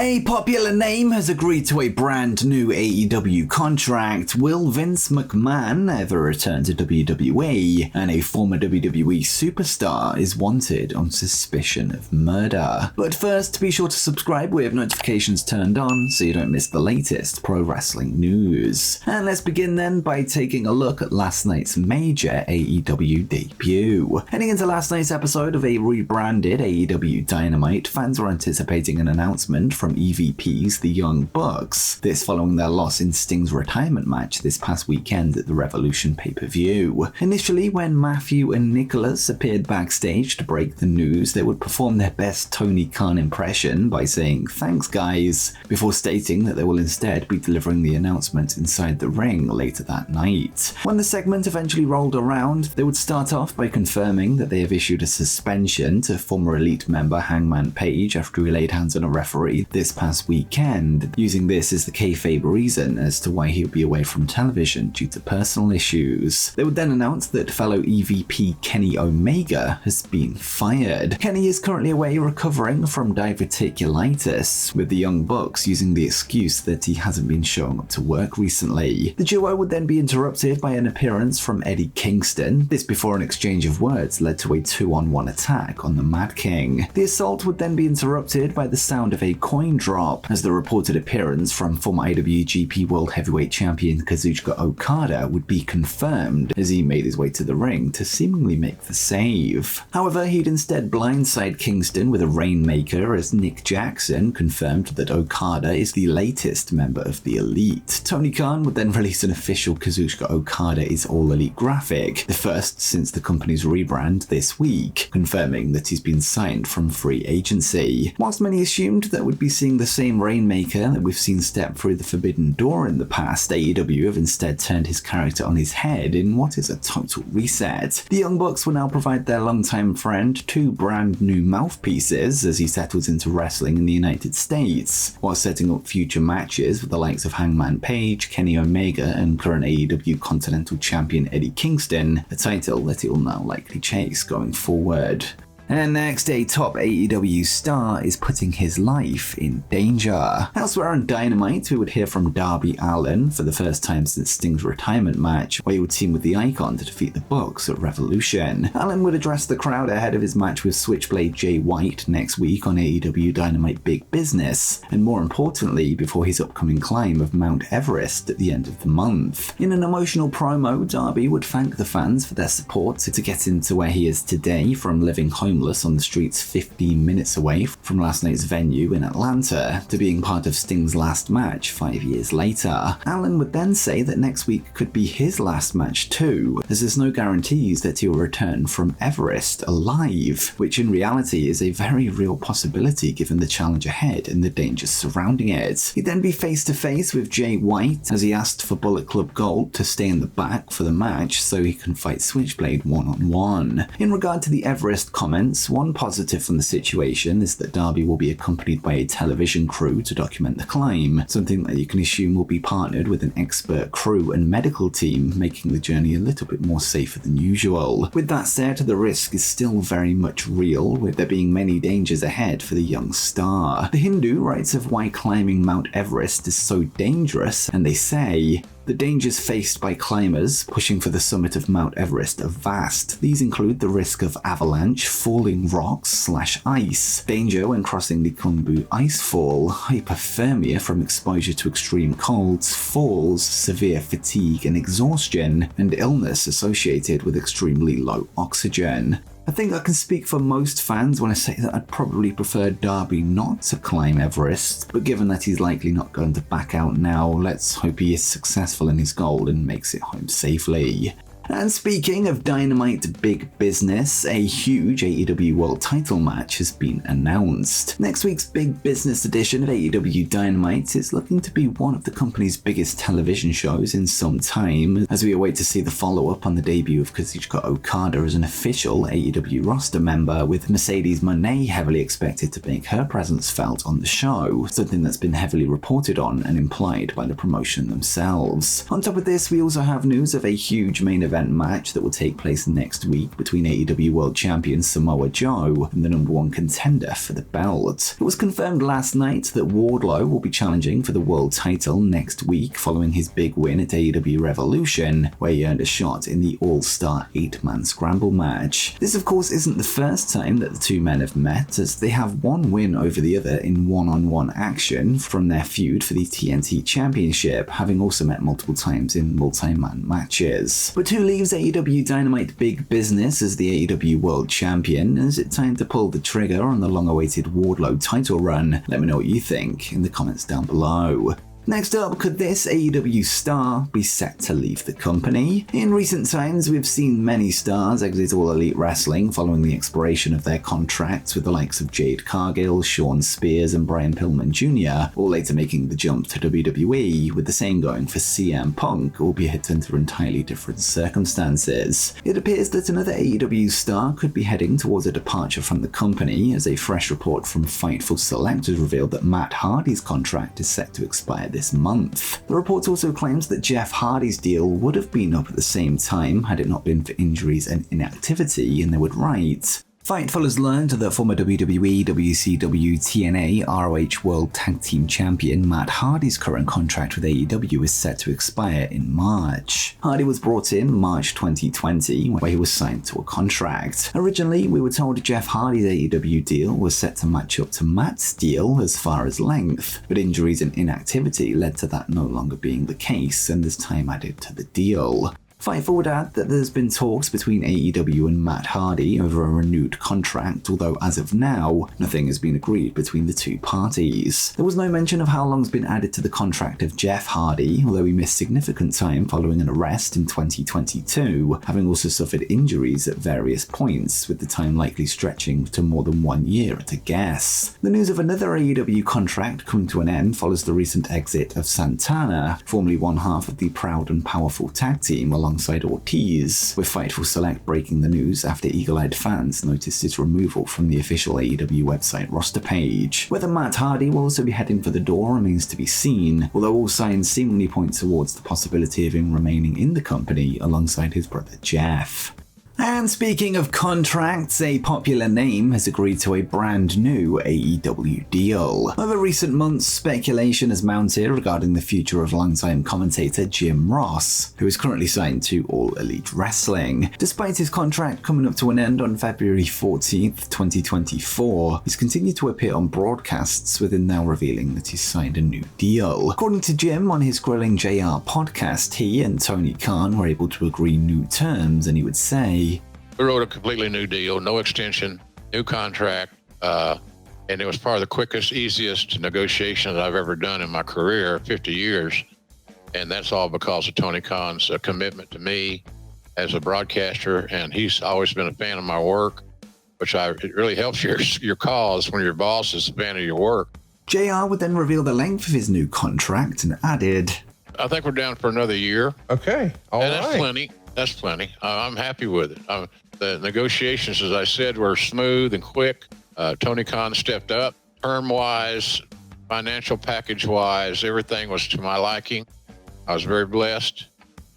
A popular name has agreed to a brand new AEW contract. Will Vince McMahon ever return to WWE? And a former WWE superstar is wanted on suspicion of murder. But first, be sure to subscribe with notifications turned on so you don't miss the latest pro wrestling news. And let's begin then by taking a look at last night's major AEW debut. Heading into last night's episode of a rebranded AEW Dynamite, fans were anticipating an announcement from EVP's The Young Bucks, this following their loss in Sting's retirement match this past weekend at the Revolution pay-per-view. Initially, when Matthew and Nicholas appeared backstage to break the news, they would perform their best Tony Khan impression by saying, "Thanks guys," before stating that they will instead be delivering the announcement inside the ring later that night. When the segment eventually rolled around, they would start off by confirming that they have issued a suspension to former Elite member Hangman Page after he laid hands on a referee this past weekend, using this as the kayfabe reason as to why he would be away from television due to personal issues. They would then announce that fellow EVP Kenny Omega has been fired. Kenny is currently away recovering from diverticulitis, with the Young Bucks using the excuse that he hasn't been showing up to work recently. The duo would then be interrupted by an appearance from Eddie Kingston, this before an exchange of words led to a 2-on-1 attack on the Mad King. The assault would then be interrupted by the sound of a coin drop, as the reported appearance from former IWGP World Heavyweight Champion Kazuchika Okada would be confirmed as he made his way to the ring to seemingly make the save. However, he'd instead blindside Kingston with a Rainmaker as Nick Jackson confirmed that Okada is the latest member of the Elite. Tony Khan would then release an official Kazuchika Okada is All Elite graphic, the first since the company's rebrand this week, confirming that he's been signed from free agency. Whilst many assumed that would be seeing the same Rainmaker that we've seen step through the Forbidden Door in the past, AEW have instead turned his character on his head in what is a total reset. The Young Bucks will now provide their longtime friend 2 brand new mouthpieces as he settles into wrestling in the United States, while setting up future matches with the likes of Hangman Page, Kenny Omega, and current AEW Continental Champion Eddie Kingston, a title that he will now likely chase going forward. And next, a top AEW star is putting his life in danger. Elsewhere on Dynamite, we would hear from Darby Allin for the first time since Sting's retirement match, where he would team with the Icon to defeat the Bucks at Revolution. Allin would address the crowd ahead of his match with Switchblade Jay White next week on AEW Dynamite Big Business, and more importantly, before his upcoming climb of Mount Everest at the end of the month. In an emotional promo, Darby would thank the fans for their support to get him to where he is today, from living homeless on the streets 15 minutes away from last night's venue in Atlanta to being part of Sting's last match 5 years later. Allin would then say that next week could be his last match too, as there's no guarantees that he'll return from Everest alive, which in reality is a very real possibility given the challenge ahead and the dangers surrounding it. He'd then be face to face with Jay White as he asked for Bullet Club Gold to stay in the back for the match so he can fight Switchblade one-on-one. In regard to the Everest comments, one positive from the situation is that Darby will be accompanied by a television crew to document the climb, something that you can assume will be partnered with an expert crew and medical team, making the journey a little bit more safer than usual. With that said, the risk is still very much real, with there being many dangers ahead for the young star. The Hindu writes of why climbing Mount Everest is so dangerous, and they say, "The dangers faced by climbers pushing for the summit of Mount Everest are vast. These include the risk of avalanche, falling rocks/ice, danger when crossing the Khumbu icefall, hypothermia from exposure to extreme colds, falls, severe fatigue and exhaustion, and illness associated with extremely low oxygen." I think I can speak for most fans when I say that I'd probably prefer Darby not to climb Everest, but given that he's likely not going to back out now, let's hope he is successful in his goal and makes it home safely. And speaking of Dynamite Big Business, a huge AEW World title match has been announced. Next week's Big Business edition of AEW Dynamite is looking to be one of the company's biggest television shows in some time, as we await to see the follow-up on the debut of Kazuchika Okada as an official AEW roster member, with Mercedes Moné heavily expected to make her presence felt on the show, something that's been heavily reported on and implied by the promotion themselves. On top of this, we also have news of a huge main event event match that will take place next week between AEW World Champion Samoa Joe and the #1 contender for the belt. It was confirmed last night that Wardlow will be challenging for the world title next week following his big win at AEW Revolution, where he earned a shot in the All-Star 8-man scramble match. This of course isn't the first time that the two men have met, as they have one win over the other in one-on-one action from their feud for the TNT Championship, having also met multiple times in multi-man matches. But who leaves AEW Dynamite big business as the AEW World Champion? Is it time to pull the trigger on the long-awaited Wardlow title run? Let me know what you think in the comments down below. Next up, could this AEW star be set to leave the company? In recent times, we've seen many stars exit All Elite Wrestling following the expiration of their contracts, with the likes of Jade Cargill, Shawn Spears and Brian Pillman Jr., all later making the jump to WWE, with the same going for CM Punk, albeit under entirely different circumstances. It appears that another AEW star could be heading towards a departure from the company, as a fresh report from Fightful Select has revealed that Matt Hardy's contract is set to expire this month. The report also claims that Jeff Hardy's deal would have been up at the same time had it not been for injuries and inactivity, and they would write, Fightful has learned that former WWE, WCW, TNA, ROH World Tag Team Champion Matt Hardy's current contract with AEW is set to expire in March. Hardy was brought in March 2020, where he was signed to a contract. Originally, we were told Jeff Hardy's AEW deal was set to match up to Matt's deal as far as length, but injuries and inactivity led to that no longer being the case, and there's time added to the deal. Fightful would add that there's been talks between AEW and Matt Hardy over a renewed contract, although as of now, nothing has been agreed between the two parties. There was no mention of how long's been added to the contract of Jeff Hardy, although he missed significant time following an arrest in 2022, having also suffered injuries at various points, with the time likely stretching to more than 1 year at a guess. The news of another AEW contract coming to an end follows the recent exit of Santana, formerly one half of the Proud and Powerful tag team alongside Ortiz, with Fightful Select breaking the news after eagle-eyed fans noticed his removal from the official AEW website roster page. Whether Matt Hardy will also be heading for the door remains to be seen, although all signs seemingly point towards the possibility of him remaining in the company alongside his brother Jeff. And speaking of contracts, a popular name has agreed to a brand new AEW deal. Over recent months, speculation has mounted regarding the future of longtime commentator Jim Ross, who is currently signed to All Elite Wrestling. Despite his contract coming up to an end on February 14th, 2024, he's continued to appear on broadcasts, with him now revealing that he's signed a new deal. According to Jim, on his Grilling JR podcast, he and Tony Khan were able to agree new terms, and he would say, we wrote a completely new deal, no extension, new contract, and it was probably the quickest, easiest negotiation that I've ever done in my career, 50 years. And that's all because of Tony Khan's commitment to me as a broadcaster, and he's always been a fan of my work, which it really helps your cause when your boss is a fan of your work. JR would then reveal the length of his new contract and added, I think we're down for another year. Okay, all right. That's plenty. That's plenty. I'm happy with it. The negotiations, as I said, were smooth and quick. Tony Khan stepped up. Term-wise, financial package-wise, everything was to my liking. I was very blessed.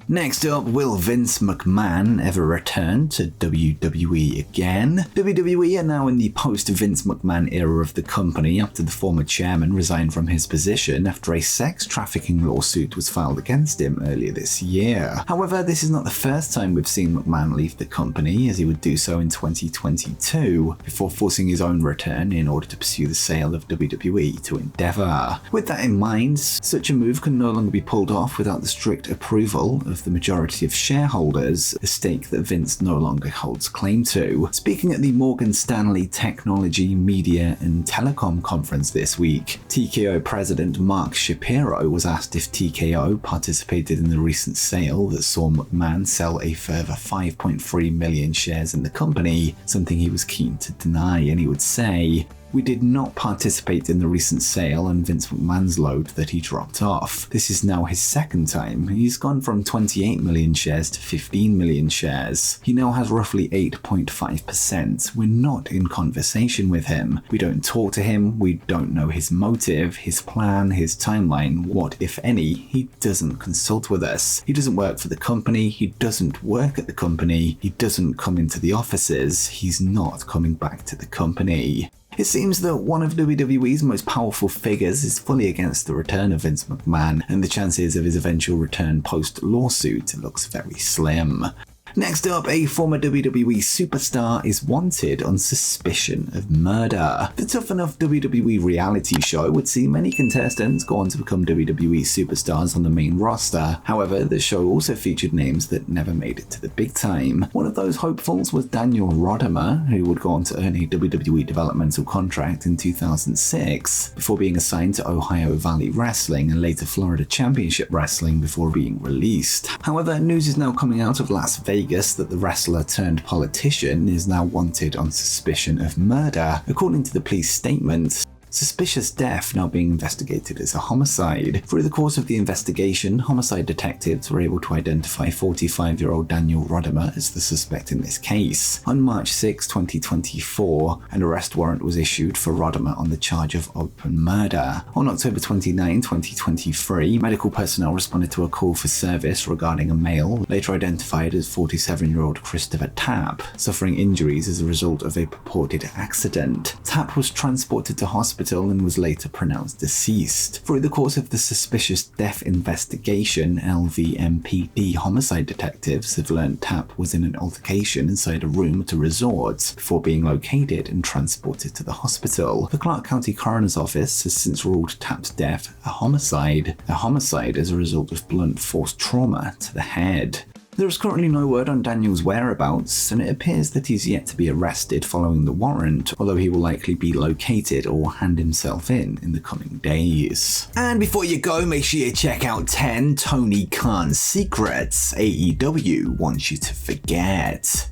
Next up, will Vince McMahon ever return to WWE again? WWE are now in the post-Vince McMahon era of the company after the former chairman resigned from his position after a sex trafficking lawsuit was filed against him earlier this year. However, this is not the first time we've seen McMahon leave the company, as he would do so in 2022, before forcing his own return in order to pursue the sale of WWE to Endeavor. With that in mind, such a move can no longer be pulled off without the strict approval of the majority of shareholders, a stake that Vince no longer holds claim to. Speaking at the Morgan Stanley Technology, Media and Telecom Conference this week, TKO President Mark Shapiro was asked if TKO participated in the recent sale that saw McMahon sell a further 5.3 million shares in the company, something he was keen to deny, and he would say, "We did not participate in the recent sale on Vince McMahon's load that he dropped off. This is now his second time. He's gone from 28 million shares to 15 million shares. He now has roughly 8.5%. We're not in conversation with him. We don't talk to him. We don't know his motive, his plan, his timeline, what, if any. He doesn't consult with us. He doesn't work for the company. He doesn't work at the company. He doesn't come into the offices. He's not coming back to the company." It seems that one of WWE's most powerful figures is fully against the return of Vince McMahon, and the chances of his eventual return post-lawsuit looks very slim. Next up, a former WWE superstar is wanted on suspicion of murder. The Tough Enough WWE reality show would see many contestants go on to become WWE superstars on the main roster. However, the show also featured names that never made it to the big time. One of those hopefuls was Daniel Rodimer, who would go on to earn a WWE developmental contract in 2006, before being assigned to Ohio Valley Wrestling and later Florida Championship Wrestling before being released. However, news is now coming out of Las Vegas that the wrestler turned politician is now wanted on suspicion of murder. According to the police statement, suspicious death now being investigated as a homicide. Through the course of the investigation, homicide detectives were able to identify 45-year-old Daniel Rodimer as the suspect in this case. On March 6, 2024, an arrest warrant was issued for Rodimer on the charge of open murder. On October 29, 2023, medical personnel responded to a call for service regarding a male, later identified as 47-year-old Christopher Tapp, suffering injuries as a result of a purported accident. Tapp was transported to hospital and was later pronounced deceased. Through the course of the suspicious death investigation, LVMPD homicide detectives have learned Tapp was in an altercation inside a room at a resort before being located and transported to the hospital. The Clark County Coroner's Office has since ruled Tapp's death a homicide as a result of blunt force trauma to the head. There is currently no word on Daniel's whereabouts, and it appears that he's yet to be arrested following the warrant, although he will likely be located or hand himself in the coming days. And before you go, make sure you check out 10 Tony Khan's secrets AEW wants you to forget.